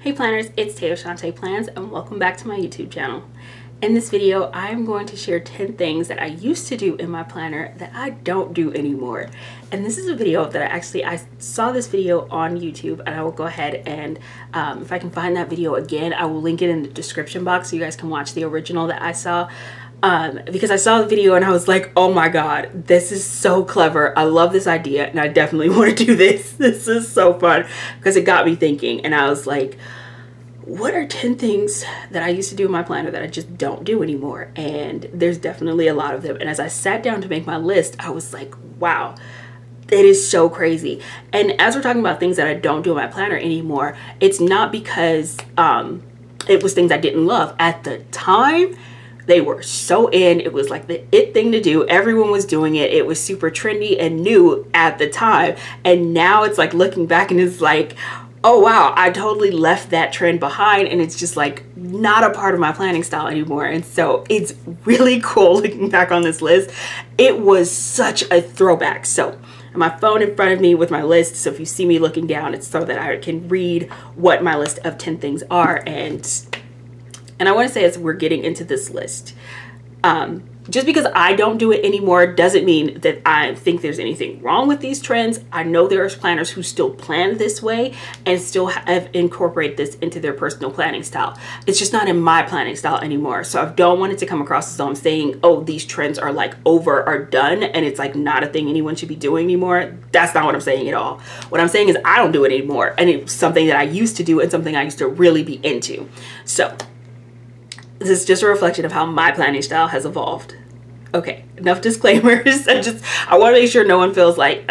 Hey planners, it's Taylor Shante Plans and welcome back to my YouTube channel. In this video, I'm going to share 10 things that I used to do in my planner that I don't do anymore. And this is a video that I saw this video on YouTube, and I will go ahead and if I can find that video again, I will link it in the description box so you guys can watch the original that I saw. Because I saw the video and I was like, oh my god, this is so clever. I love this idea and I definitely want to do this. This is so fun, because it got me thinking, and I was like, what are 10 things that I used to do in my planner that I just don't do anymore? And there's definitely a lot of them. And as I sat down to make my list, I was like, wow, it is so crazy. And as we're talking about things that I don't do in my planner anymore, it's not because it was things I didn't love. At the time, they were so in. It was like the it thing to do. Everyone was doing it. It was super trendy and new at the time. And now it's like looking back and it's like, oh wow, I totally left that trend behind, and it's just like not a part of my planning style anymore. And so it's really cool looking back on this list. It was such a throwback. So my phone in front of me with my list, so if you see me looking down, it's so that I can read what my list of 10 things are. And I want to say, as we're getting into this list, just because I don't do it anymore doesn't mean that I think there's anything wrong with these trends. I know there are planners who still plan this way and still have incorporate this into their personal planning style. It's just not in my planning style anymore. So I don't want it to come across as though I'm saying, oh, these trends are like over or done and it's like not a thing anyone should be doing anymore. That's not what I'm saying at all. What I'm saying is I don't do it anymore, and it's something that I used to do and something I used to really be into. So this is just a reflection of how my planning style has evolved. Okay, enough disclaimers. I want to make sure no one feels like,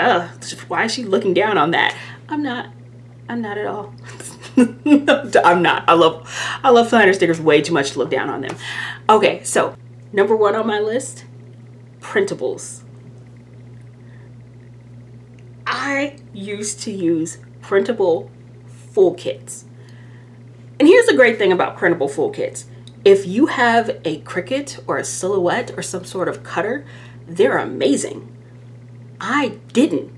why is she looking down on that? I'm not at all. I'm not. I love planner stickers way too much to look down on them. Okay, so number 1 on my list, printables. I used to use printable full kits. And here's the great thing about printable full kits. If you have a Cricut or a Silhouette or some sort of cutter, they're amazing. I didn't.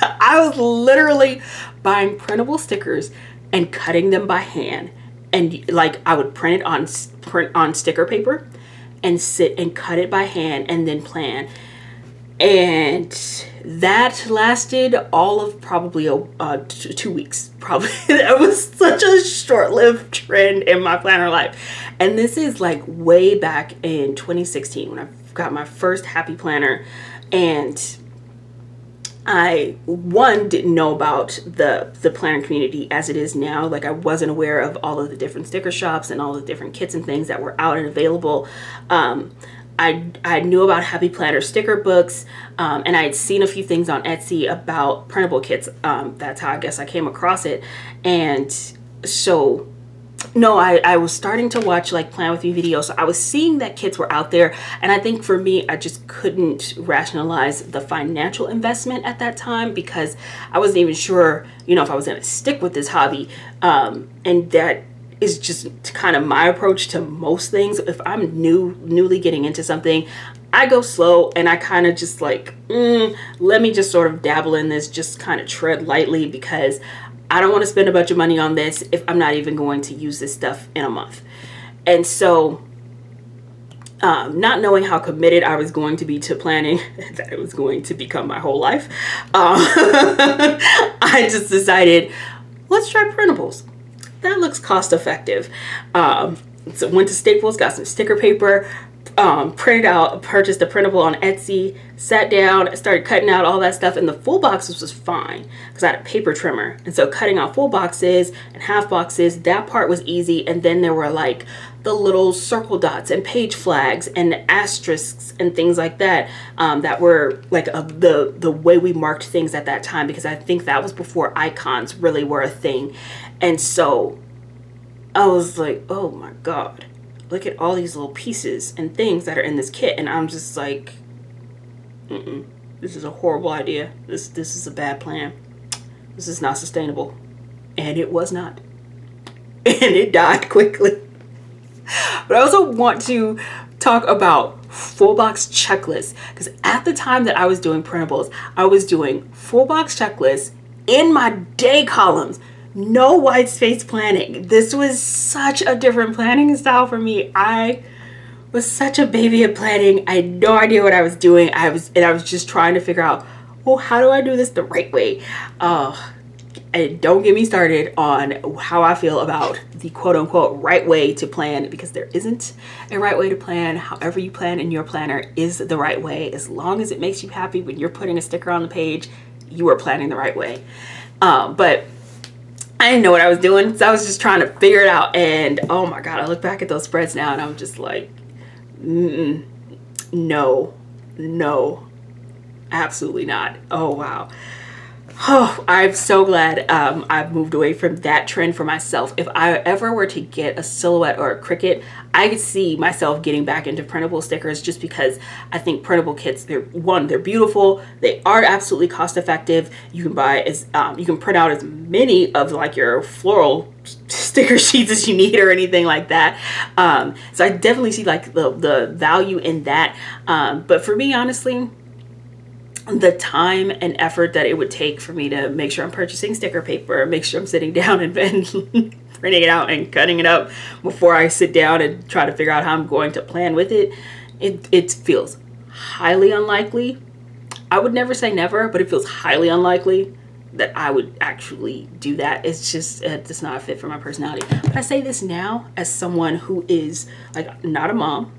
I was literally buying printable stickers and cutting them by hand. And like I would print on sticker paper and sit and cut it by hand and then plan. And that lasted all of probably 2 weeks. Probably. That was such a short-lived trend in my planner life. And this is like way back in 2016 when I got my first Happy Planner. And I, didn't know about the planner community as it is now. Like, I wasn't aware of all of the different sticker shops and all the different kits and things that were out and available. I knew about Happy Planner sticker books, and I had seen a few things on Etsy about printable kits. That's how I guess I came across it. And so, no, I was starting to watch like Plan With Me videos. So I was seeing that kits were out there. And I think for me, I just couldn't rationalize the financial investment at that time, because I wasn't even sure, you know, if I was going to stick with this hobby. And that is just kind of my approach to most things. If I'm newly getting into something, I go slow and I kind of just like, let me just sort of dabble in this, just kind of tread lightly, because I don't want to spend a bunch of money on this if I'm not even going to use this stuff in a month. And so not knowing how committed I was going to be to planning, that it was going to become my whole life, I just decided, let's try printables. That looks cost effective. So went to Staples, got some sticker paper, printed out, purchased a printable on Etsy, sat down, started cutting out all that stuff, and the full boxes was fine because I had a paper trimmer. And so cutting out full boxes and half boxes, that part was easy. And then there were like the little circle dots and page flags and asterisks and things like that, that were like the way we marked things at that time, because I think that was before icons really were a thing. And so I was like, oh my god, look at all these little pieces and things that are in this kit. And I'm just like, this is a horrible idea. This is a bad plan. This is not sustainable. And it was not. And it died quickly. But I also want to talk about full box checklists, because at the time that I was doing printables, I was doing full box checklists in my day columns. no white space planning. This was such a different planning style for me. I was such a baby at planning. I had no idea what I was doing. I was just trying to figure out, well, how do I do this the right way? And don't get me started on how I feel about the quote unquote right way to plan, because there isn't a right way to plan. However you plan in your planner is the right way. As long as it makes you happy when you're putting a sticker on the page, you are planning the right way. But I didn't know what I was doing, so I was just trying to figure it out. And oh my God, I look back at those spreads now and I'm just like, no, absolutely not. Oh wow. Oh, I'm so glad I've moved away from that trend for myself. If I ever were to get a silhouette or a Cricut, I could see myself getting back into printable stickers, just because I think printable kits, they're beautiful, they are absolutely cost effective. You can buy you can print out as many of like your floral sticker sheets as you need or anything like that. So I definitely see like the value in that. But for me, honestly, the time and effort that it would take for me to make sure I'm purchasing sticker paper, make sure I'm sitting down and printing it out and cutting it up before I sit down and try to figure out how I'm going to plan with it, it feels highly unlikely. I would never say never, but it feels highly unlikely that I would actually do that. It's just, it's not a fit for my personality. But I say this now as someone who is like not a mom,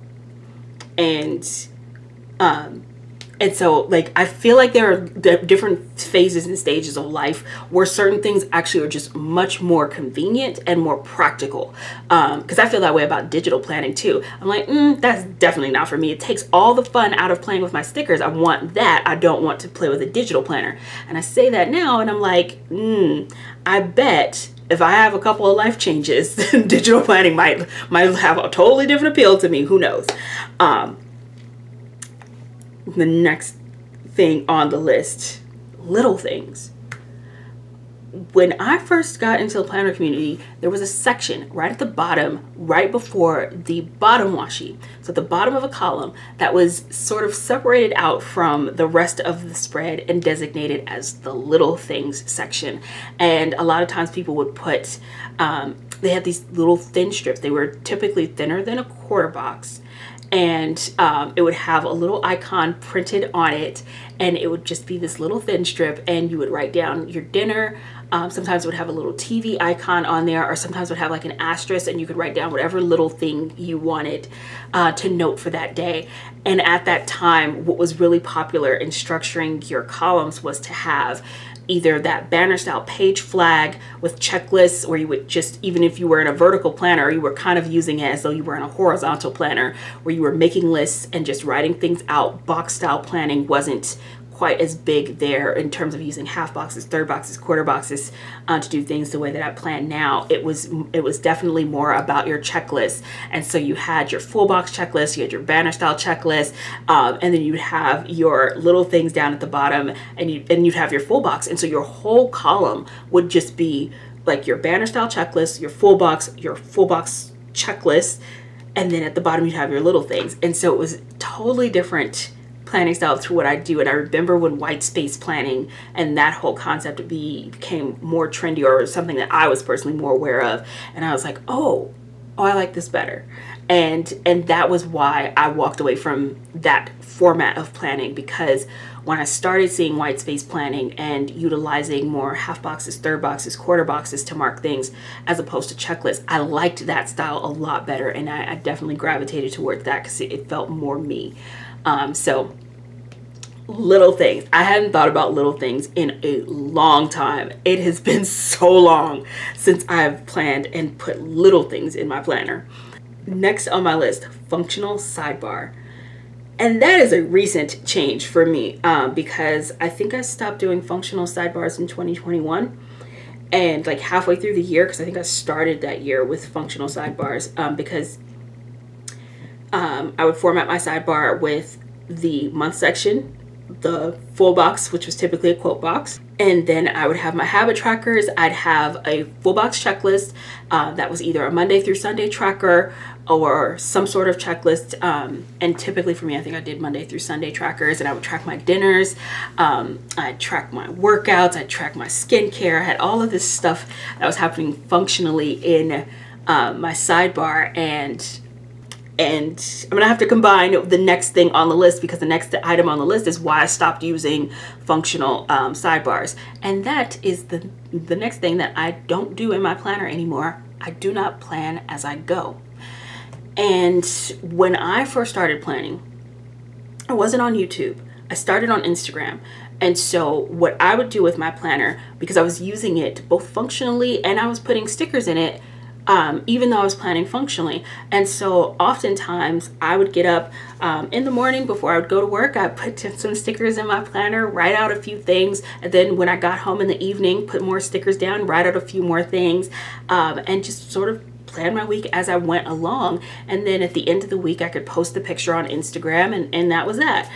and so like I feel like there are different phases and stages of life where certain things actually are just much more convenient and more practical. Because I feel that way about digital planning too. I'm like, that's definitely not for me. It takes all the fun out of playing with my stickers. I want that. I don't want to play with a digital planner. And I say that now and I'm like, I bet if I have a couple of life changes, digital planning might have a totally different appeal to me. Who knows? The next thing on the list, little things. When I first got into the planner community, there was a section right at the bottom, right before the bottom washi. So at the bottom of a column that was sort of separated out from the rest of the spread and designated as the little things section. And a lot of times people would put, they had these little thin strips. They were typically thinner than a quarter box. And it would have a little icon printed on it, and it would just be this little thin strip, and you would write down your dinner. Sometimes it would have a little TV icon on there, or sometimes it would have like an asterisk, and you could write down whatever little thing you wanted to note for that day. And at that time, what was really popular in structuring your columns was to have either that banner style page flag with checklists, where you would just, even if you were in a vertical planner, you were kind of using it as though you were in a horizontal planner, where you were making lists and just writing things out. Box style planning wasn't quite as big there in terms of using half boxes, third boxes, quarter boxes to do things the way that I plan now. It was definitely more about your checklist. And so you had your full box checklist, you had your banner style checklist, and then you'd have your little things down at the bottom, and you'd have your full box. And so your whole column would just be like your banner style checklist, your full box checklist, and then at the bottom you'd have your little things. And so it was totally different planning style to what I do. And I remember when white space planning and that whole concept became more trendy, or something that I was personally more aware of, and I was like, oh, I like this better. And that was why I walked away from that format of planning, because when I started seeing white space planning and utilizing more half boxes, third boxes, quarter boxes to mark things as opposed to checklists, I liked that style a lot better, and I definitely gravitated towards that because it felt more me. So little things. I hadn't thought about little things in a long time. It has been so long since I've planned and put little things in my planner. Next on my list, functional sidebar. And that is a recent change for me, because I think I stopped doing functional sidebars in 2021, and like halfway through the year, because I think I started that year with functional sidebars, because I would format my sidebar with the month section, the full box, which was typically a quote box, And then I would have my habit trackers. I'd have a full box checklist that was either a Monday through Sunday tracker or some sort of checklist. And typically for me, I think I did Monday through Sunday trackers, and I would track my dinners. I'd track my workouts. I'd track my skincare. I had all of this stuff that was happening functionally in my sidebar, and I'm gonna have to combine the next thing on the list, because the next item on the list is why I stopped using functional sidebars. And that is the next thing that I don't do in my planner anymore. I do not plan as I go. And when I first started planning, I wasn't on YouTube. I started on Instagram. And so what I would do with my planner, because I was using it both functionally and I was putting stickers in it, even though I was planning functionally. And so oftentimes I would get up in the morning before I would go to work. I put some stickers in my planner, write out a few things, and then when I got home in the evening, put more stickers down, write out a few more things, and just sort of plan my week as I went along. And then at the end of the week, I could post the picture on Instagram, and that was that.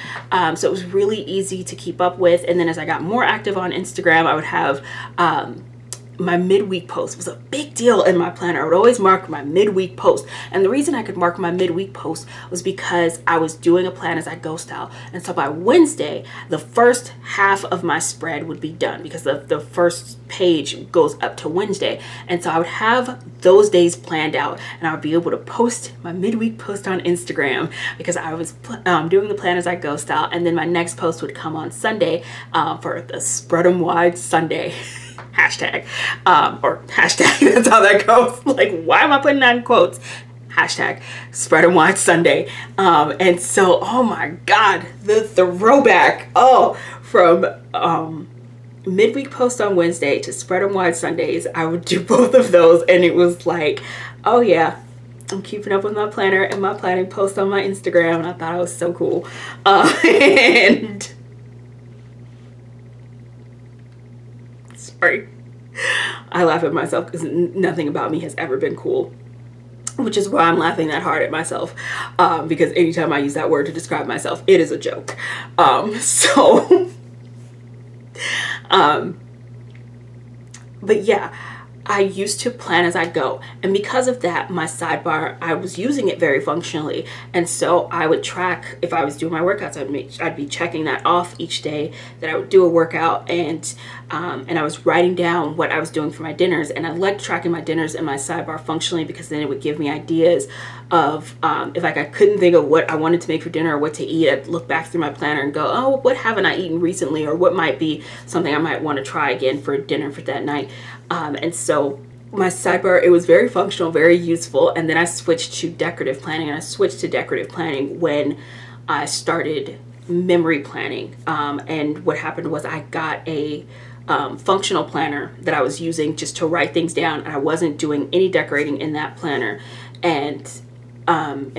So it was really easy to keep up with. And then as I got more active on Instagram, I would have my midweek post was a big deal in my planner. I would always mark my midweek post. And the reason I could mark my midweek post was because I was doing a plan as I go style. And so by Wednesday, the first half of my spread would be done, because the first page goes up to Wednesday. And so I would have those days planned out, and I would be able to post my midweek post on Instagram, because I was doing the plan as I go style. And then my next post would come on Sunday for the Spread 'em Wide Sunday. Hashtag, or hashtag, that's how that goes. Like, why am I putting that in quotes? Hashtag Spread 'em Wide Sunday. And so, oh my God, the throwback, from midweek post on Wednesday to Spread 'em Wide Sundays, I would do both of those, and it was like, oh yeah, I'm keeping up with my planner and my planning post on my Instagram, and I thought I was so cool. And sorry, I laugh at myself because nothing about me has ever been cool, which is why I'm laughing that hard at myself, because anytime I use that word to describe myself, it is a joke. But yeah, I used to plan as I go, and because of that, my sidebar, I was using it very functionally. And so I would track, if I was doing my workouts, I'd be checking that off each day that I would do a workout, and I was writing down what I was doing for my dinners. And I liked tracking my dinners in my sidebar functionally, because then it would give me ideas of if like I couldn't think of what I wanted to make for dinner or what to eat, I'd look back through my planner and go, oh, what haven't I eaten recently, or what might be something I might want to try again for dinner for that night. And so my sidebar, it was very functional, very useful. And then I switched to decorative planning, and I switched to decorative planning when I started memory planning. And what happened was I got a functional planner that I was using just to write things down, and I wasn't doing any decorating in that planner. And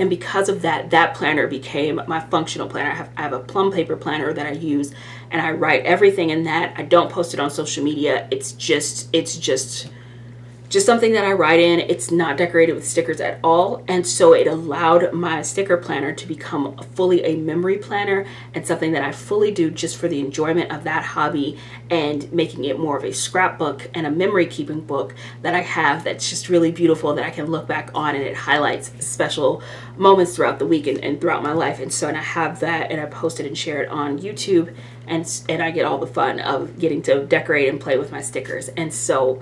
because of that, that planner became my functional planner. I have a plum paper planner that I use, and I write everything in that. I don't post it on social media. It's just something that I write in. It's not decorated with stickers at all. And so it allowed my sticker planner to become fully a memory planner, and something that I fully do just for the enjoyment of that hobby, and making it more of a scrapbook and a memory keeping book that I have, that's just really beautiful, that I can look back on, and it highlights special moments throughout the week and throughout my life. And so, and I have that, and I post it and share it on YouTube, and I get all the fun of getting to decorate and play with my stickers. And so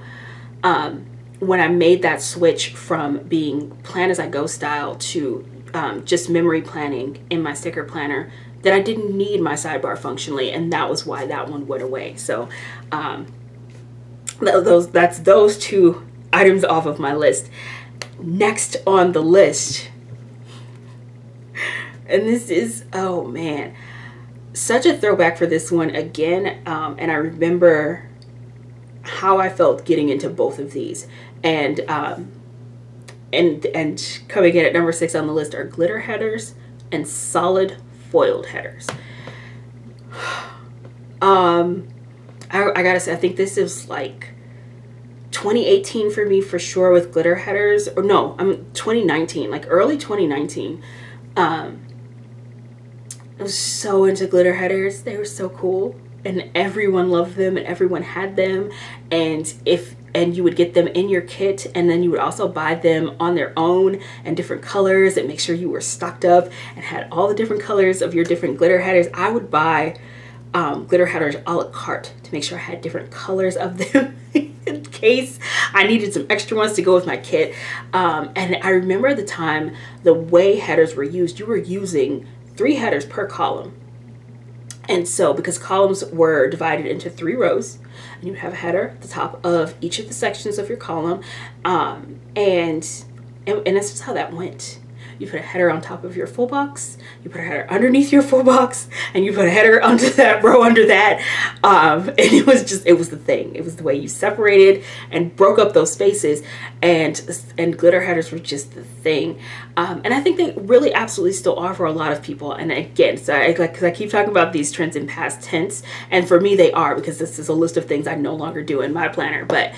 when I made that switch from being plan as I go style to just memory planning in my sticker planner, then I didn't need my sidebar functionally, and that was why that one went away. So that's those two items off of my list. Next on the list, and this is, oh man, such a throwback for this one again, and I remember how I felt getting into both of these. And coming in at number 6 on the list are glitter headers and solid foiled headers. I gotta say, I think this is like 2018 for me for sure with glitter headers, or no, 2019, like early 2019. I was so into glitter headers. They were so cool. and everyone loved them and everyone had them, and you would get them in your kit, and then you would also buy them on their own and different colors and make sure you were stocked up and had all the different colors of your different glitter headers. I would buy glitter headers a la carte to make sure I had different colors of them in case I needed some extra ones to go with my kit. And I remember at the time, the way headers were used, you were using 3 headers per column. And so, because columns were divided into 3 rows, and you would have a header at the top of each of the sections of your column, and that's just how that went. You put a header on top of your full box, you put a header underneath your full box, and you put a header onto that row under that. And it was the thing. It was the way you separated and broke up those spaces, and glitter headers were just the thing. And I think they really absolutely still are for a lot of people. And again, so because I keep talking about these trends in past tense, and for me they are, because this is a list of things I no longer do in my planner. But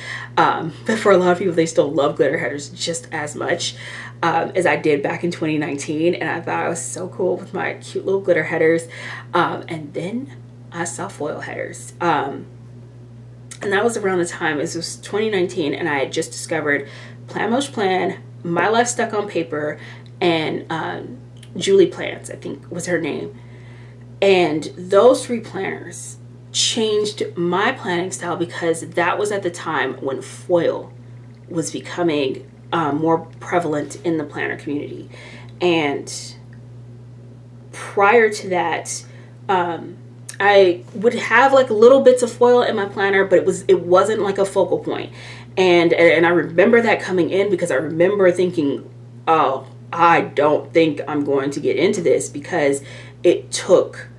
for a lot of people, they still love glitter headers just as much as I did back in 2019, and I thought I was so cool with my cute little glitter headers. And then I saw foil headers, and that was around the time, it was 2019, and I had just discovered Plan Mosh Plan, My Life Stuck on Paper, and Julie Plans, I think was her name. And those 3 planners changed my planning style, because that was at the time when foil was becoming more prevalent in the planner community. And prior to that, I would have like little bits of foil in my planner, but it wasn't like a focal point. And I remember that coming in, because I remember thinking, oh, I don't think I'm going to get into this, because it took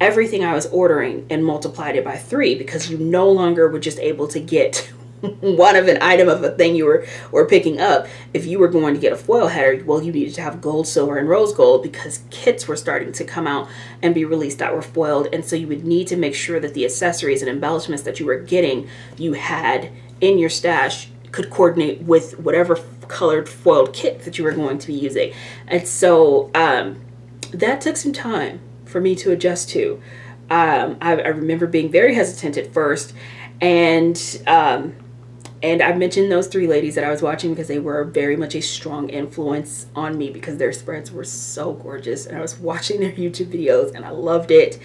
everything I was ordering and multiplied it by 3, because you no longer were just able to get one of an item of a thing you were picking up. If you were going to get a foil header, well, you needed to have gold, silver, and rose gold, because kits were starting to come out and be released that were foiled. And so you would need to make sure that the accessories and embellishments that you were getting, you had in your stash, could coordinate with whatever colored foiled kit that you were going to be using. And so that took some time for me to adjust to. I remember being very hesitant at first, and I mentioned those 3 ladies that I was watching because they were very much a strong influence on me, because their spreads were so gorgeous, and I was watching their YouTube videos and I loved it.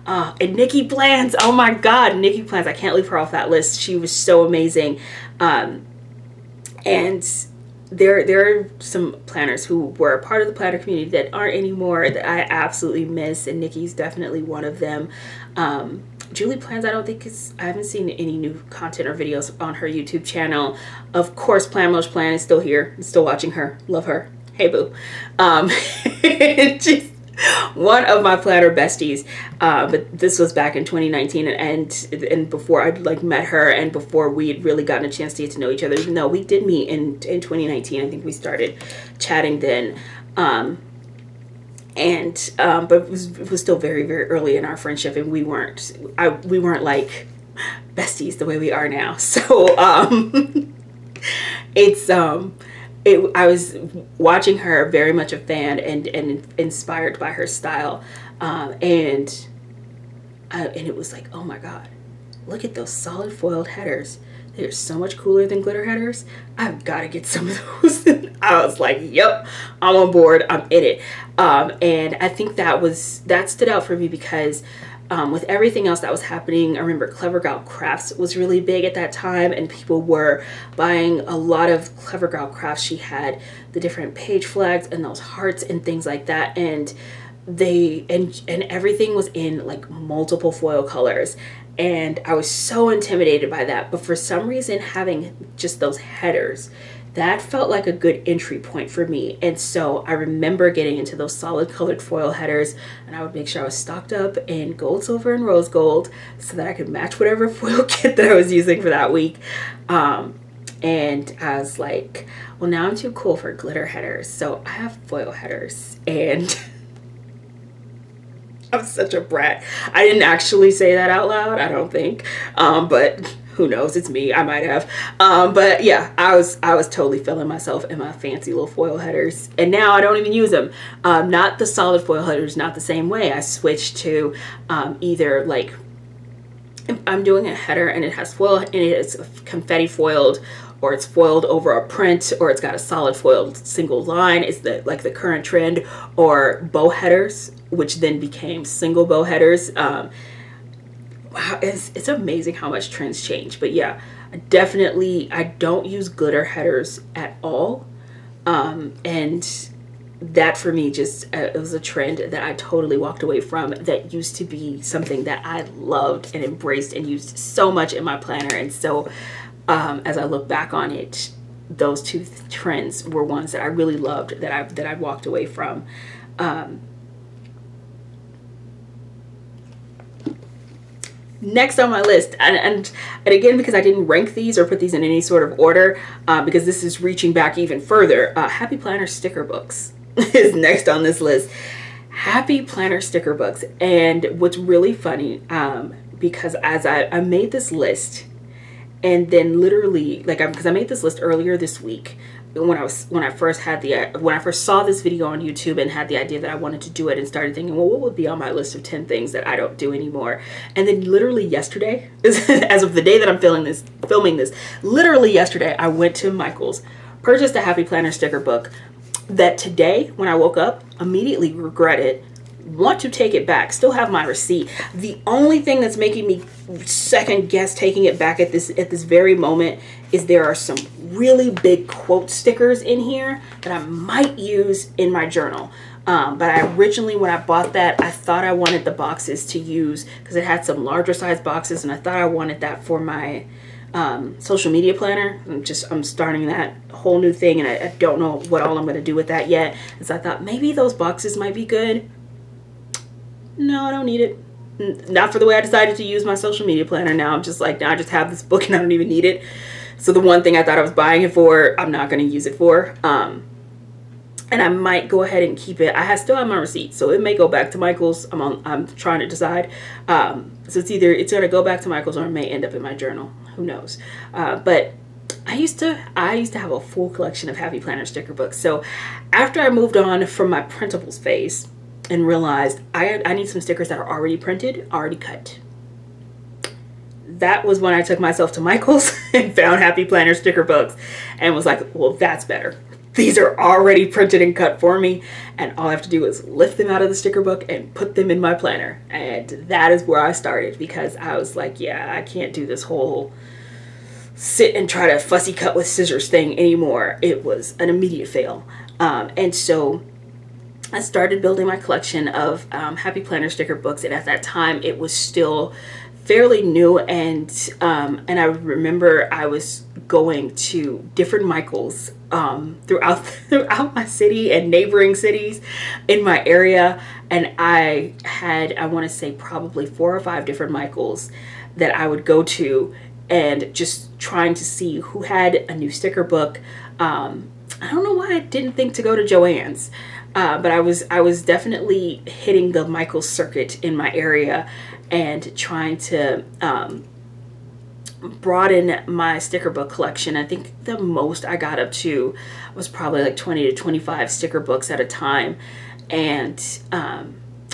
And Nikki Plans, oh my God, Nikki Plans, I can't leave her off that list. She was so amazing. And there are some planners who were a part of the planner community that aren't anymore, that I absolutely miss, and Nikki's definitely one of them. Julie Plans, I haven't seen any new content or videos on her YouTube channel. Of course, Plan Mosh Plan is still here. I'm still watching her. Love her. Hey, boo. She's one of my planner besties. But this was back in 2019, and before I'd like met her, and before we had really gotten a chance to get to know each other. Even though we did meet in 2019, I think we started chatting then. But it was still very, very early in our friendship, and we weren't like besties the way we are now. So I was watching her, very much a fan and inspired by her style, and it was like, oh my God, look at those solid foiled headers. They're so much cooler than glitter headers. I've got to get some of those. I was like, yep, I'm on board. I'm in it. And I think that stood out for me, because with everything else that was happening, I remember Clever Gal Crafts was really big at that time, and people were buying a lot of Clever Gal Crafts. She had the different page flags and those hearts and things like that, and everything was in like multiple foil colors. And I was so intimidated by that. But for some reason, having just those headers, that felt like a good entry point for me. And so I remember getting into those solid colored foil headers, and I would make sure I was stocked up in gold, silver, and rose gold, so that I could match whatever foil kit that I was using for that week. And I was like, well, now I'm too cool for glitter headers, so I have foil headers. And I'm such a brat. I didn't actually say that out loud, I don't think, but who knows, it's me, I might have. But yeah, I was totally feeling myself in my fancy little foil headers, and now I don't even use them. Not the solid foil headers, not the same way. I switched to either like if I'm doing a header and it has foil and it's confetti foiled, or it's foiled over a print, or it's got a solid foiled single line, is the like the current trend, or bow headers, which then became single bow headers. Wow, it's amazing how much trends change. But yeah, definitely I don't use glitter headers at all, and that for me just it was a trend that I totally walked away from. That used to be something that I loved and embraced and used so much in my planner. And so as I look back on it, those two trends were ones that I really loved, that I walked away from. Next on my list, and again, because I didn't rank these or put these in any sort of order, because this is reaching back even further, Happy Planner sticker books is next on this list. Happy Planner sticker books. And what's really funny, because as I made this list, and then literally, like, because I made this list earlier this week, when I first saw this video on YouTube and had the idea that I wanted to do it, and started thinking, well, what would be on my list of 10 things that I don't do anymore? And then literally yesterday, as of the day that I'm filming this, literally yesterday, I went to Michael's, purchased a Happy Planner sticker book that today, when I woke up, immediately regretted, want to take it back, still have my receipt. The only thing that's making me second guess taking it back at this very moment is there are some really big quote stickers in here that I might use in my journal. But I originally, when I bought that, I thought I wanted the boxes to use, because it had some larger size boxes, and I thought I wanted that for my social media planner. I'm starting that whole new thing, and I don't know what all I'm going to do with that yet. And so I thought maybe those boxes might be good. No, I don't need it. Not for the way I decided to use my social media planner. Now I'm just like, now I just have this book and I don't even need it. So the one thing I thought I was buying it for, I'm not going to use it for. And I might go ahead and keep it. I still have my receipt, so it may go back to Michael's. I'm trying to decide. So it's either it's going to go back to Michael's, or it may end up in my journal. Who knows? But I used to have a full collection of Happy Planner sticker books. So after I moved on from my printables phase and realized I need some stickers that are already printed, already cut, that was when I took myself to Michael's and found Happy Planner sticker books and was like, well, that's better. These are already printed and cut for me, and all I have to do is lift them out of the sticker book and put them in my planner. And that is where I started, because I was like, yeah, I can't do this whole sit and try to fussy cut with scissors thing anymore. It was an immediate fail. And so I started building my collection of Happy Planner sticker books, and at that time it was still fairly new, and I remember I was going to different Michaels throughout my city and neighboring cities in my area, and I had, I want to say, probably 4 or 5 different Michaels that I would go to, and just trying to see who had a new sticker book. I don't know why I didn't think to go to Joann's. But I was definitely hitting the Michaels circuit in my area and trying to broaden my sticker book collection. I think the most I got up to was probably like 20 to 25 sticker books at a time, and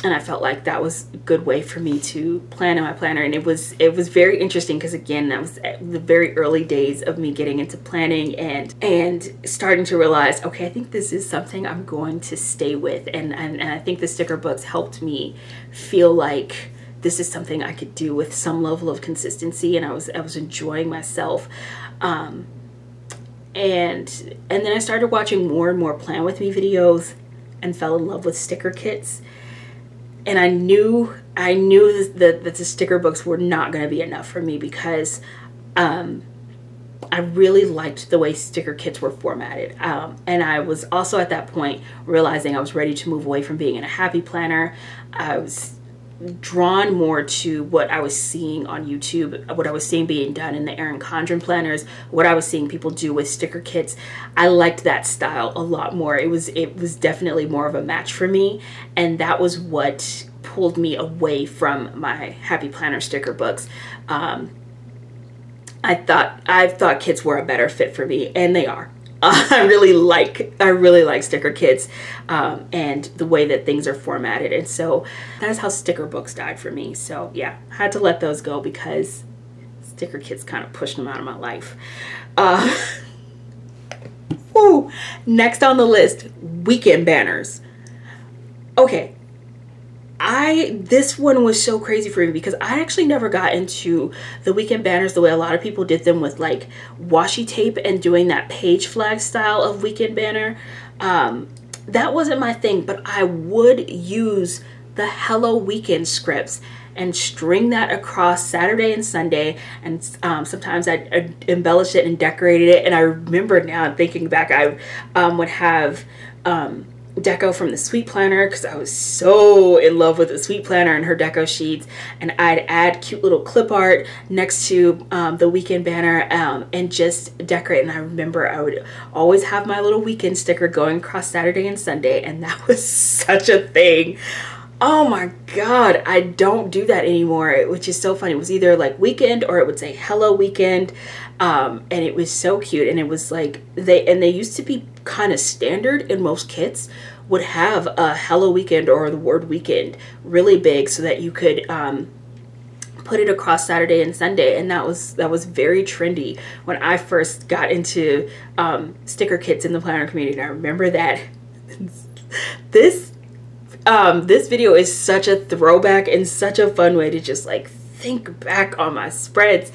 I felt like that was a good way for me to plan in my planner. And it was very interesting, because again, that was the very early days of me getting into planning and starting to realize, okay, I think this is something I'm going to stay with, and I think the sticker books helped me feel like this is something I could do with some level of consistency, and I was enjoying myself. And then I started watching more and more Plan With Me videos and fell in love with sticker kits. And I knew that the sticker books were not going to be enough for me, because I really liked the way sticker kits were formatted. And I was also at that point realizing I was ready to move away from being in a Happy Planner. I was drawn more to what I was seeing on YouTube, what I was seeing being done in the Erin Condren planners, what I was seeing people do with sticker kits. I liked that style a lot more. It was definitely more of a match for me, and that was what pulled me away from my Happy Planner sticker books. I thought kits were a better fit for me, and they are. I really like sticker kits and the way that things are formatted. And so that is how sticker books died for me. So yeah, I had to let those go because sticker kits kind of pushed them out of my life. Next on the list, weekend banners. Okay, this one was so crazy for me because I actually never got into the weekend banners the way a lot of people did them, with like washi tape and doing that page flag style of weekend banner. That wasn't my thing, but I would use the Hello Weekend scripts and string that across Saturday and Sunday, and sometimes I embellished it and decorated it. And I remember now, thinking back, I would have deco from the Sweet Planner, because I was so in love with the Sweet Planner and her deco sheets, and I'd add cute little clip art next to the weekend banner and just decorate. And I remember I would always have my little weekend sticker going across Saturday and Sunday, and that was such a thing. Oh my God, I don't do that anymore, which is so funny. It was either like weekend or it would say Hello Weekend. And it was so cute. And it was like, they used to be kind of standard in most kits, would have a Hello Weekend or the word weekend really big so that you could put it across Saturday and Sunday. And that was very trendy when I first got into sticker kits in the planner community. And I remember that this video is such a throwback and such a fun way to just like think back on my spreads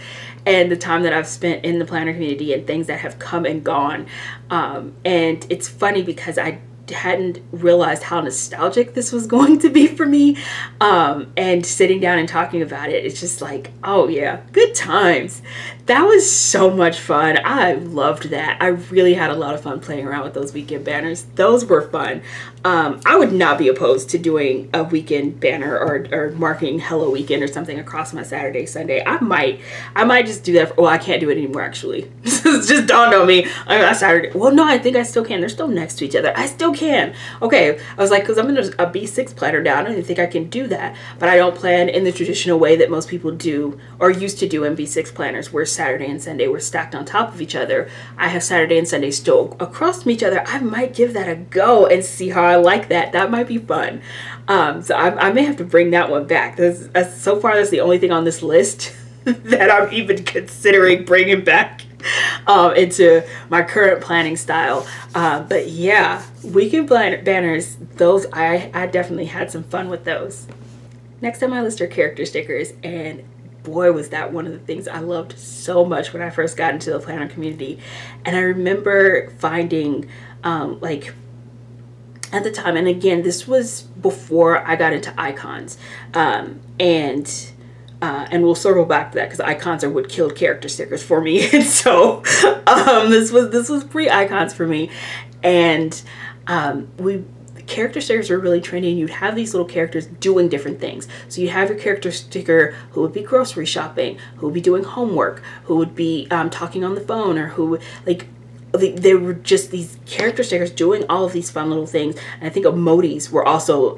and the time that I've spent in the planner community and things that have come and gone. And it's funny because I hadn't realized how nostalgic this was going to be for me. And sitting down and talking about it, it's just like, oh yeah, good times. That was so much fun. I loved that. I really had a lot of fun playing around with those weekend banners. Those were fun. I would not be opposed to doing a weekend banner or marking Hello Weekend or something across my Saturday, Sunday. I might just do that. Well, I can't do it anymore, actually. It's just dawned on me. On Saturday. Well, no, I think I still can. They're still next to each other. I still can. Okay. I was like, because I'm in a B6 planner now. I don't even think I can do that. But I don't plan in the traditional way that most people do or used to do in B6 planners, where Saturday and Sunday were stacked on top of each other. I have Saturday and Sunday still across from each other. I might give that a go and see how I like that. That might be fun. So I may have to bring that one back. So far, that's the only thing on this list that I'm even considering bringing back into my current planning style. But yeah, weekend banners, those I definitely had some fun with those. Next on my list are character stickers, and boy, was that one of the things I loved so much when I first got into the planner community. And I remember finding like at the time, and again, this was before I got into icons, and we'll circle back to that because icons are what killed character stickers for me. And so this was pre-icons for me. And character stickers were really trendy, and you'd have these little characters doing different things. So you have your character sticker who would be grocery shopping, who would be doing homework, who would be talking on the phone, or who like they were just these character stickers doing all of these fun little things. And I think emojis were also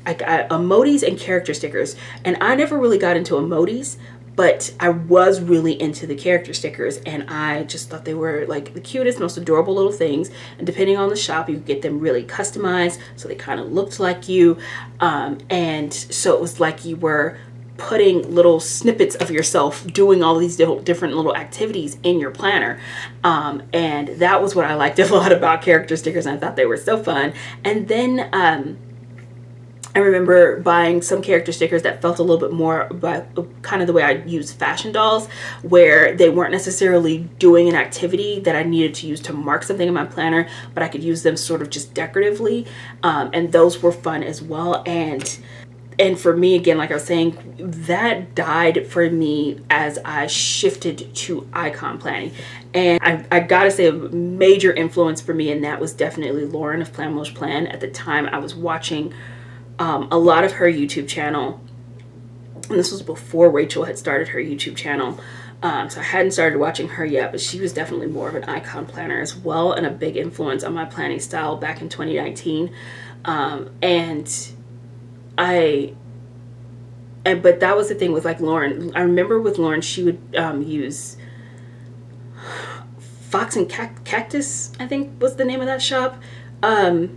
emojis and character stickers. And I never really got into emojis, but I was really into the character stickers, and I just thought they were like the cutest, most adorable little things. And depending on the shop, you could get them really customized, so they kind of looked like you. And so it was like you were putting little snippets of yourself doing all these different little activities in your planner. And that was what I liked a lot about character stickers, and I thought they were so fun. And then I remember buying some character stickers that felt a little bit more by kind of the way I use fashion dolls, where they weren't necessarily doing an activity that I needed to use to mark something in my planner, but I could use them sort of just decoratively. And those were fun as well. And for me, again, like I was saying, that died for me as I shifted to icon planning. And I gotta say, a major influence for me in that was definitely Lauren of Plan Most Plan. At the time, I was watching a lot of her YouTube channel, and this was before Rachel had started her YouTube channel. So I hadn't started watching her yet, but she was definitely more of an icon planner as well, and a big influence on my planning style back in 2019. But that was the thing with like Lauren. I remember with Lauren, she would use Fox and Cactus, I think was the name of that shop. That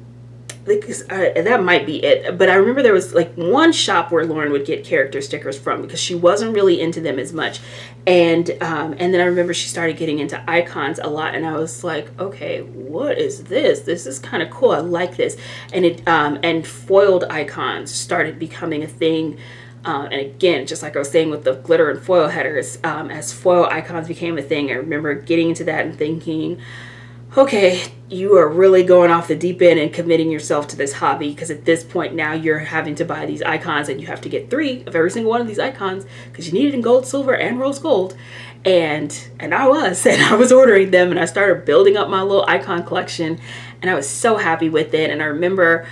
might be it, but I remember there was like one shop where Lauren would get character stickers from because she wasn't really into them as much, and then I remember she started getting into icons a lot, and I was like, okay, what is this? This is kind of cool. I like this. And and foiled icons started becoming a thing. And again, just like I was saying with the glitter and foil headers, as foil icons became a thing, I remember getting into that and thinking, okay, you are really going off the deep end and committing yourself to this hobby, because at this point now you're having to buy these icons and you have to get 3 of every single one of these icons because you need it in gold, silver, and rose gold. And I was ordering them, and I started building up my little icon collection, and I was so happy with it. And I remember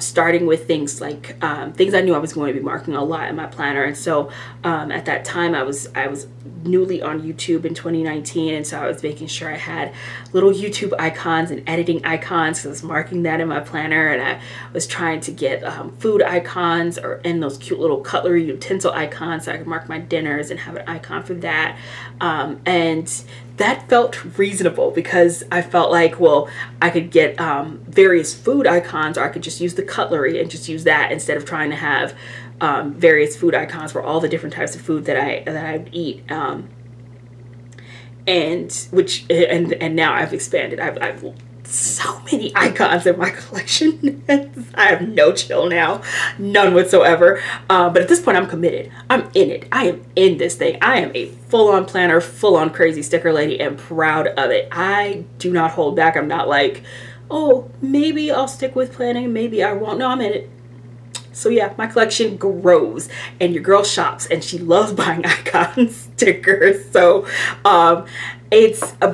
starting with things like things I knew I was going to be marking a lot in my planner. And so at that time I was newly on YouTube in 2019, and so I was making sure I had little YouTube icons and editing icons, because I was marking that in my planner. And I was trying to get food icons and those cute little cutlery utensil icons so I could mark my dinners and have an icon for that. And that felt reasonable because I felt like, well, I could get various food icons, or I could just use the cutlery and just use that instead of trying to have various food icons for all the different types of food that I eat. And now I've expanded. I've so many icons in my collection. I have no chill now, none whatsoever. But at this point I'm committed. I'm in it. I am in this thing. I am a full-on planner, full-on crazy sticker lady, and proud of it. I do not hold back. I'm not like, oh, maybe I'll stick with planning, maybe I won't. No, I'm in it. So yeah, my collection grows, and your girl shops, and she loves buying icon stickers. So but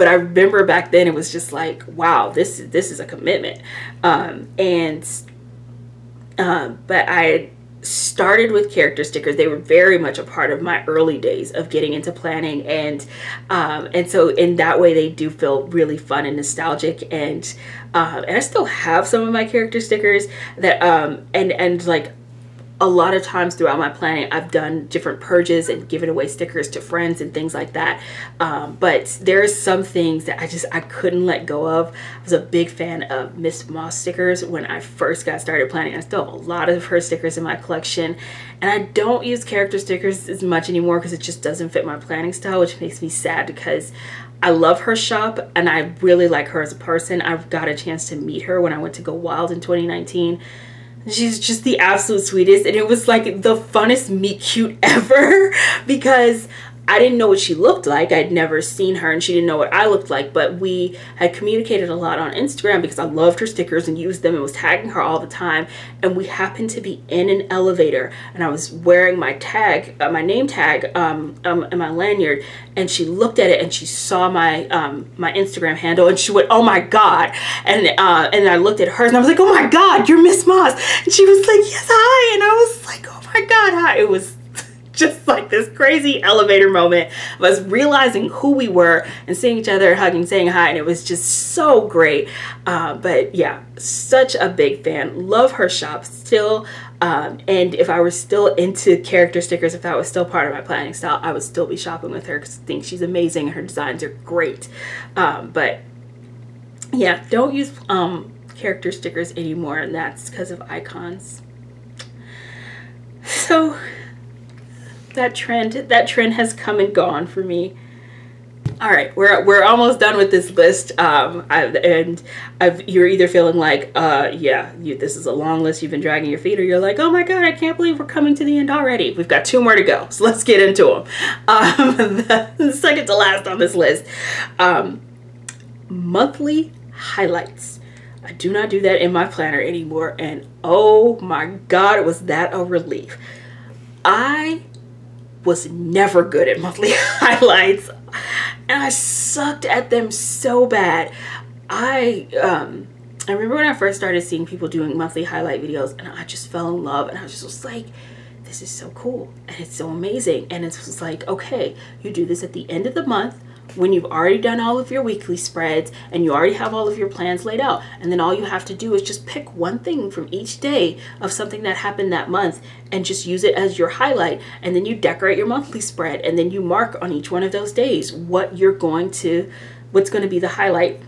I remember back then it was just like, wow, this is a commitment. But I started with character stickers. They were very much a part of my early days of getting into planning, and so in that way they do feel really fun and nostalgic. And I still have some of my character stickers that and like a lot of times throughout my planning I've done different purges and given away stickers to friends and things like that. But there's some things that I couldn't let go of. I was a big fan of Miss Moss stickers when I first got started planning. I still have a lot of her stickers in my collection, and I don't use character stickers as much anymore because it just doesn't fit my planning style, which makes me sad because I love her shop and I really like her as a person. I've got a chance to meet her when I went to Go Wild in 2019. She's just the absolute sweetest, and it was like the funnest meet cute ever because I didn't know what she looked like. I'd never seen her, and she didn't know what I looked like, but we had communicated a lot on Instagram because I loved her stickers and used them and was tagging her all the time. And we happened to be in an elevator, and I was wearing my tag, my name tag, and my lanyard, and she looked at it and she saw my my Instagram handle, and she went, "Oh my God!" And I looked at hers and I was like, "Oh my God, you're Miss Moss!" And she was like, "Yes, hi!" And I was like, "Oh my God, hi!" It was just like this crazy elevator moment of us realizing who we were and seeing each other, hugging, saying hi, and it was just so great. But yeah, such a big fan. Love her shop still. And if I were still into character stickers, if that was still part of my planning style, I would still be shopping with her because I think she's amazing and her designs are great. But yeah, don't use character stickers anymore, and that's because of icons. So that trend has come and gone for me. All right, we're almost done with this list. You're either feeling like, yeah, this is a long list, you've been dragging your feet, or you're like, oh my God, I can't believe we're coming to the end already. We've got 2 more to go, so let's get into them. The second to last on this list, monthly highlights. I do not do that in my planner anymore, and oh my God, was that a relief. I was never good at monthly highlights, and I sucked at them so bad. I remember when I first started seeing people doing monthly highlight videos, and I just fell in love, and I just was like, this is so cool and it's so amazing. And it's just like, okay, you do this at the end of the month when you've already done all of your weekly spreads and you already have all of your plans laid out, and then all you have to do is just pick one thing from each day of something that happened that month and just use it as your highlight, and then you decorate your monthly spread, and then you mark on each one of those days what you're going to what's going to be the highlight,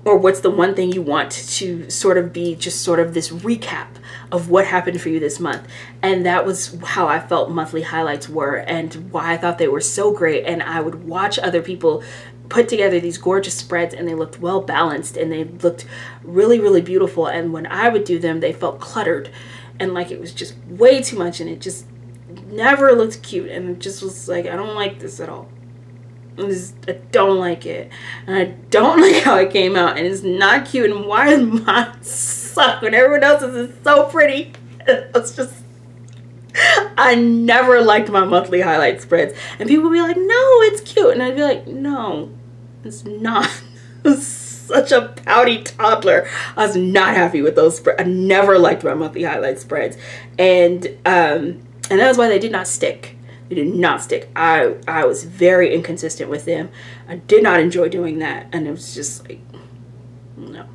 or what's the one thing you want to sort of be just sort of this recap of what happened for you this month. And that was how I felt monthly highlights were, and why I thought they were so great. And I would watch other people put together these gorgeous spreads, and they looked well balanced, and they looked really, really beautiful. And when I would do them, they felt cluttered and like it was just way too much, and it just never looked cute. And it just was like, I don't like this at all. I don't like it, and I don't like how it came out, and it's not cute. And why is mine suck when everyone else's is so pretty? It's just, I never liked my monthly highlight spreads, and people would be like, no, it's cute, and I'd be like, no, it's not. It's such a pouty toddler. I was not happy with those spreads. I never liked my monthly highlight spreads, and that was why they did not stick. They did not stick. I was very inconsistent with them. I did not enjoy doing that, and it was just like, no,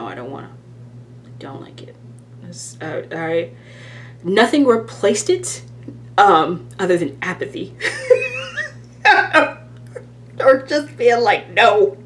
I don't want to. I don't like it. Nothing replaced it other than apathy. Or just being like, no,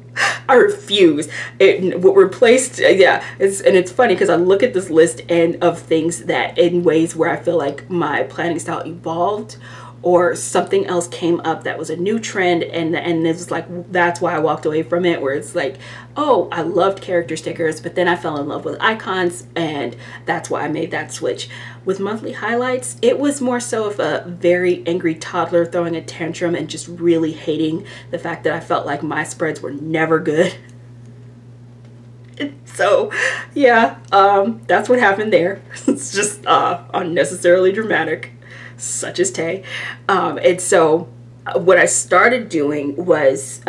I refuse. What replaced, yeah, it's funny because I look at this list and of things that in ways where I feel like my planning style evolved, or something else came up that was a new trend, and it was like, that's why I walked away from it, where it's like, oh, I loved character stickers, but then I fell in love with icons, and that's why I made that switch. With monthly highlights, it was more so of a very angry toddler throwing a tantrum and just really hating the fact that I felt like my spreads were never good. So yeah, that's what happened there. It's just unnecessarily dramatic, such as Tay. And so what I started doing was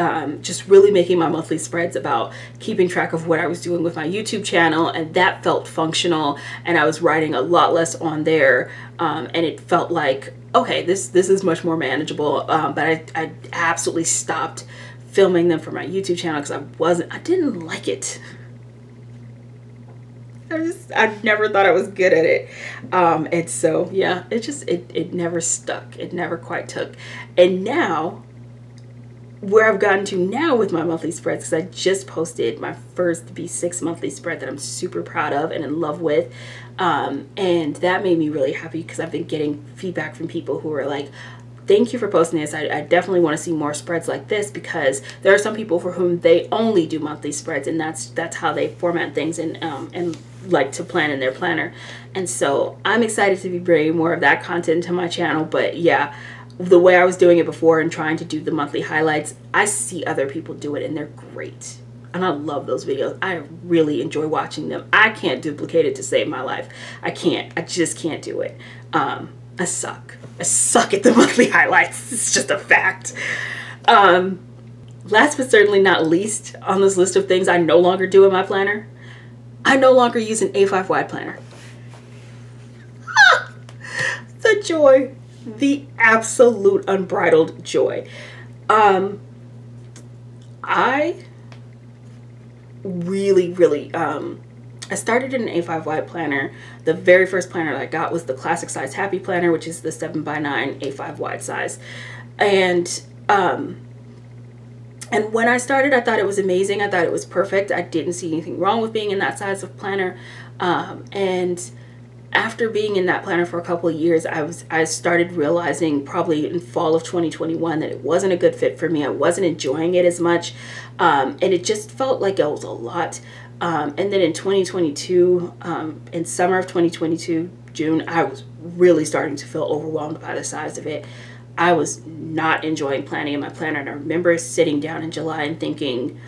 just really making my monthly spreads about keeping track of what I was doing with my YouTube channel, and that felt functional, and I was writing a lot less on there, and it felt like, okay, this is much more manageable. But I absolutely stopped filming them for my YouTube channel because I didn't like it. I never thought I was good at it. And so yeah, it never stuck. It never quite took. And now where I've gotten to now with my monthly spreads, because I just posted my first B6 monthly spread that I'm super proud of and in love with, and that made me really happy because I've been getting feedback from people who are like, thank you for posting this. I definitely want to see more spreads like this, because there are some people for whom they only do monthly spreads, and that's how they format things and like to plan in their planner. And so I'm excited to be bringing more of that content to my channel. But yeah, the way I was doing it before and trying to do the monthly highlights, I see other people do it and they're great. And I love those videos. I really enjoy watching them. I can't duplicate it to save my life. I can't. I just can't do it. I suck. I suck at the monthly highlights. It's just a fact. Last but certainly not least on this list of things I no longer do in my planner, I no longer use an A5 wide planner. The joy. The absolute unbridled joy. I really I started in an A5 wide planner. The very first planner that I got was the classic size Happy Planner, which is the 7x9 A5 wide size. And when I started, I thought it was amazing. I thought it was perfect. I didn't see anything wrong with being in that size of planner. And after being in that planner for a couple of years, I started realizing probably in fall of 2021 that it wasn't a good fit for me. I wasn't enjoying it as much. And it just felt like it was a lot. And then in 2022, in summer of 2022, June, I was really starting to feel overwhelmed by the size of it. I was not enjoying planning in my planner. And I remember sitting down in July and thinking,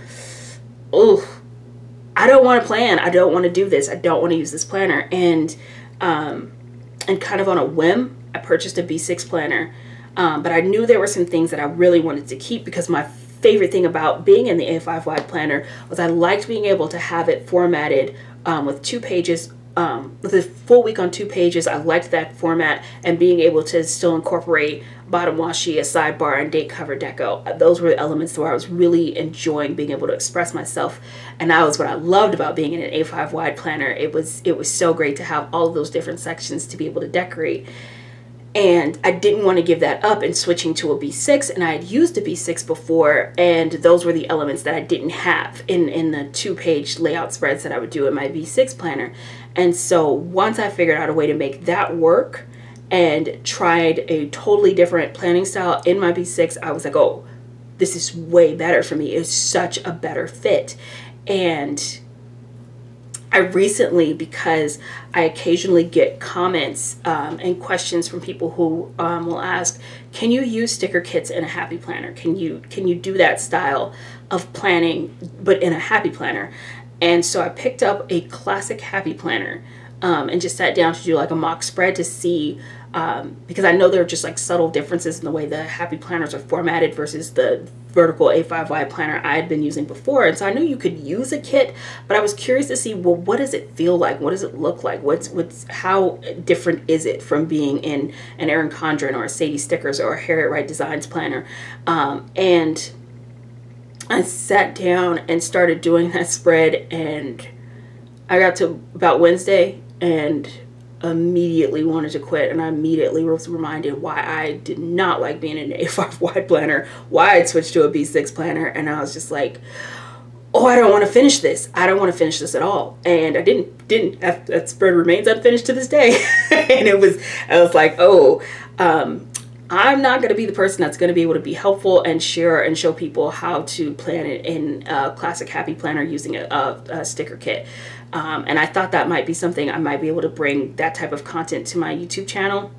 oh, I don't want to plan. I don't want to do this. I don't want to use this planner. And kind of on a whim, I purchased a B6 planner. But I knew there were some things that I really wanted to keep, because my favorite thing about being in the A5 wide planner was I liked being able to have it formatted with 2 pages, with a full week on 2 pages. I liked that format, and being able to still incorporate bottom washi, a sidebar, and date cover deco. Those were the elements where I was really enjoying being able to express myself, and that was what I loved about being in an A5 wide planner. It was so great to have all of those different sections to be able to decorate. And I didn't want to give that up and switching to a B6, and I had used a B6 before, and those were the elements that I didn't have in the 2-page layout spreads that I would do in my B6 planner. And so once I figured out a way to make that work and tried a totally different planning style in my B6, I was like, oh, this is way better for me. It's such a better fit. And I recently, because I occasionally get comments and questions from people who will ask, can you use sticker kits in a happy planner? Can you do that style of planning but in a happy planner? And so I picked up a classic happy planner and just sat down to do like a mock spread to see, because I know there are just like subtle differences in the way the happy planners are formatted versus the vertical A5 wide planner I had been using before. And so I knew you could use a kit, but I was curious to see, well, what does it feel like? What does it look like? How different is it from being in an Erin Condren or a Sadie Stickers or a Harriet Wright Designs planner? And I sat down and started doing that spread, and I got to about Wednesday and immediately wanted to quit, and I immediately was reminded why I did not like being in an A5 wide planner, why I'd switched to a B6 planner, and I was just like, oh, I don't want to finish this. I don't want to finish this at all. And I didn't. That spread remains unfinished to this day. And I was like, oh, I'm not going to be the person that's going to be able to be helpful and share and show people how to plan it in a classic happy planner using a sticker kit. And I thought that might be something I might be able to bring that type of content to my YouTube channel.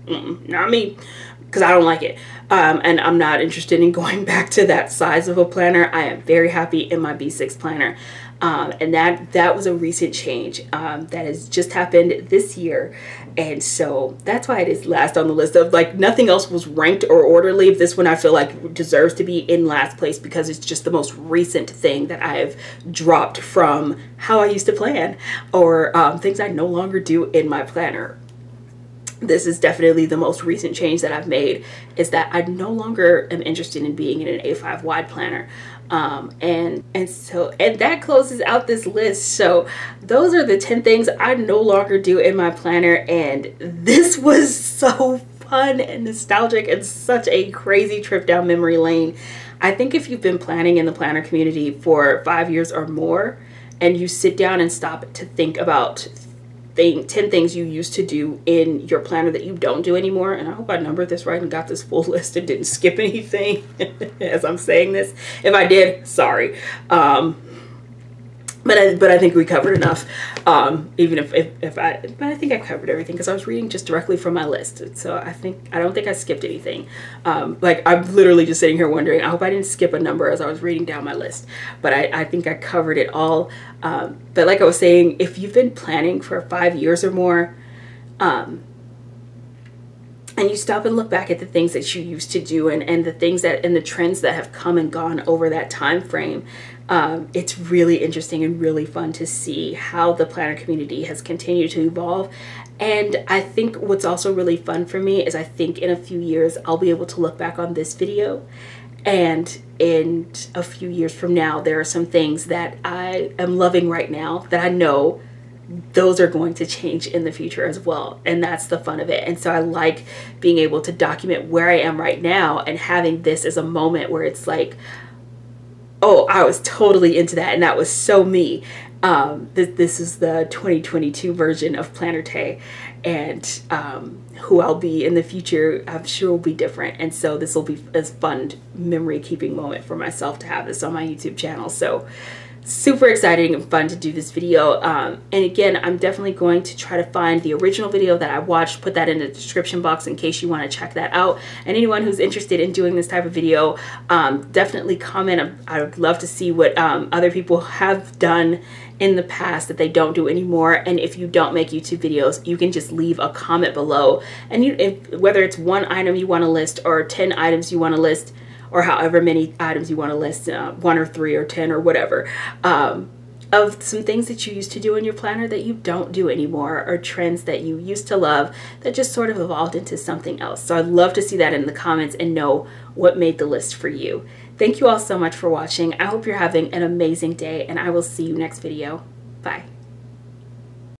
Not me, because I don't like it. And I'm not interested in going back to that size of a planner. I am very happy in my B6 planner. And that was a recent change that has just happened this year. And so that's why it is last on the list of, like, nothing else was ranked or orderly. This one I feel like deserves to be in last place because it's just the most recent thing that I have dropped from how I used to plan, or things I no longer do in my planner. This is definitely the most recent change that I've made, is that I no longer am interested in being in an A5 wide planner. And that closes out this list. So those are the 10 things I no longer do in my planner, and this was so fun and nostalgic and such a crazy trip down memory lane. I think if you've been planning in the planner community for 5 years or more, and you sit down and stop to think about 10 things you used to do in your planner that you don't do anymore, and I hope I numbered this right and got this full list and didn't skip anything as I'm saying this. If I did, sorry. But I think we covered enough. Even but I think I covered everything because I was reading just directly from my list. So I don't think I skipped anything. Like, I'm literally just sitting here wondering, I hope I didn't skip a number as I was reading down my list. But I think I covered it all. But like I was saying, if you've been planning for 5 years or more, and you stop and look back at the things that you used to do and the things and the trends that have come and gone over that time frame, it's really interesting and really fun to see how the planner community has continued to evolve. And I think what's also really fun for me is I think in a few years I'll be able to look back on this video, and in a few years from now there are some things that I am loving right now that I know those are going to change in the future as well. And that's the fun of it. And so I like being able to document where I am right now and having this as a moment where it's like, oh, I was totally into that and that was so me. This is the 2022 version of Planner Tay, and who I'll be in the future I'm sure will be different. And so this will be a fun memory keeping moment for myself to have this on my YouTube channel. So super exciting and fun to do this video. And again, I'm definitely going to try to find the original video that I watched, put that in the description box in case you want to check that out. And anyone who's interested in doing this type of video, definitely comment. I would love to see what other people have done in the past that they don't do anymore. And if you don't make YouTube videos, you can just leave a comment below. And whether it's one item you want to list or 10 items you want to list, or however many items you want to list, 1 or 3 or 10 or whatever, of some things that you used to do in your planner that you don't do anymore, or trends that you used to love that just sort of evolved into something else. So I'd love to see that in the comments and know what made the list for you. Thank you all so much for watching. I hope you're having an amazing day, and I will see you next video. Bye.